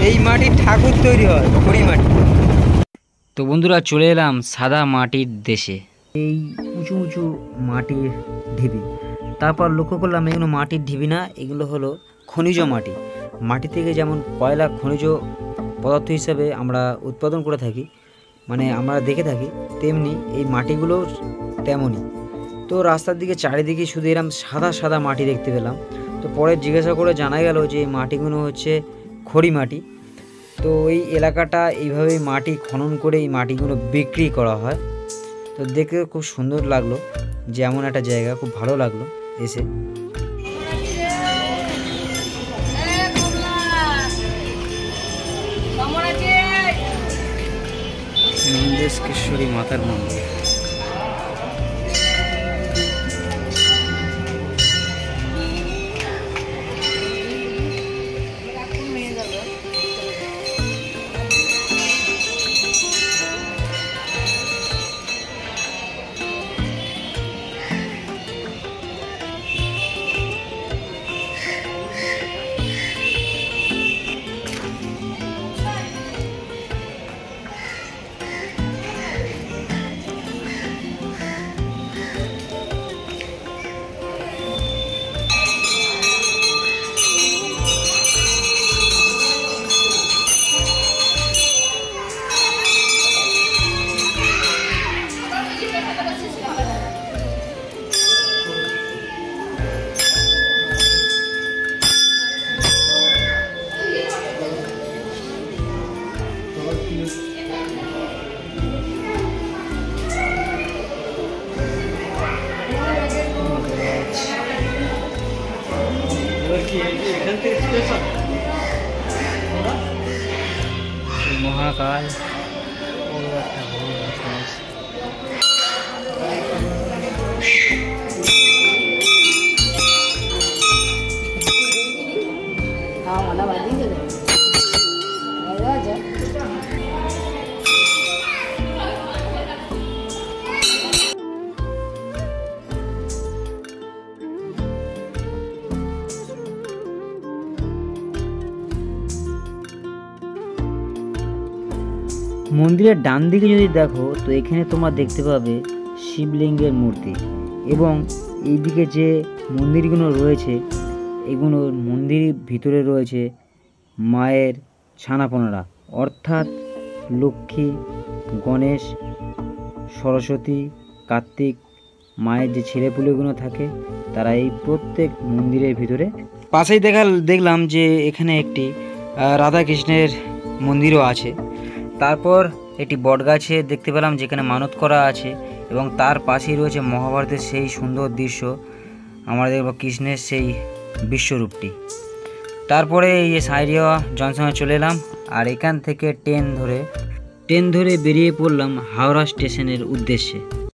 এই মাটির ঠাকুর তৈরি হয়, খড়ি মাটি। তো বন্ধুরা চলে এলাম সাদা মাটির দেশে। এই উঁচু উঁচু মাটির ঢিবি। তারপর লক্ষ্য করলাম এগুলো মাটির ঢিবি না, এগুলো হলো খনিজ মাটি। মাটি থেকে যেমন কয়লা খনিজ পদার্থ হিসাবে আমরা উৎপাদন করে থাকি, মানে আমরা দেখে থাকি, তেমনি এই মাটিগুলো তেমনই। তো রাস্তার দিকে চারিদিকে শুধু এরকম সাদা সাদা মাটি দেখতে পেলাম। তো পরে জিজ্ঞাসা করে জানা গেল যে এই মাটিগুলো হচ্ছে খড়ি মাটি। তো এই এলাকাটা এইভাবেই মাটি খনন করে এই মাটিগুলো বিক্রি করা হয়। তো দেখে খুব সুন্দর লাগলো, যে এমন একটা জায়গা খুব ভালো লাগলো এসে। নন্দেশ্বরী মাতার মন্দির। মহাকাল মন্দিরের ডান দিকে যদি দেখো তো এখানে তোমরা দেখতে পাবে শিবলিঙ্গের মূর্তি, এবং এইদিকে যে মন্দিরগুলো রয়েছে এগুলো মন্দিরের ভিতরে রয়েছে মায়ের ছানাপোনারা, অর্থাৎ লক্ষ্মী, গণেশ, সরস্বতী, কার্তিক, মায়ের যে ছেলেপুলেগুলো থাকে তারা এই প্রত্যেক মন্দিরের ভিতরে। পাশেই দেখলাম যে এখানে একটি রাধাকৃষ্ণের মন্দিরও আছে। তারপর একটি বটগাছে দেখতে পেলাম যেখানে মানত করা আছে, এবং তার পাশেই রয়েছে মহাভারতের সেই সুন্দর দৃশ্য, আমরা দেখব কৃষ্ণের সেই বিশ্বরূপটি। তারপরে এই যে সাইরিয়া জংশনে চলে এলাম, আর এখান থেকে ট্রেন ধরে বেরিয়ে পড়লাম হাওড়া স্টেশনের উদ্দেশ্যে।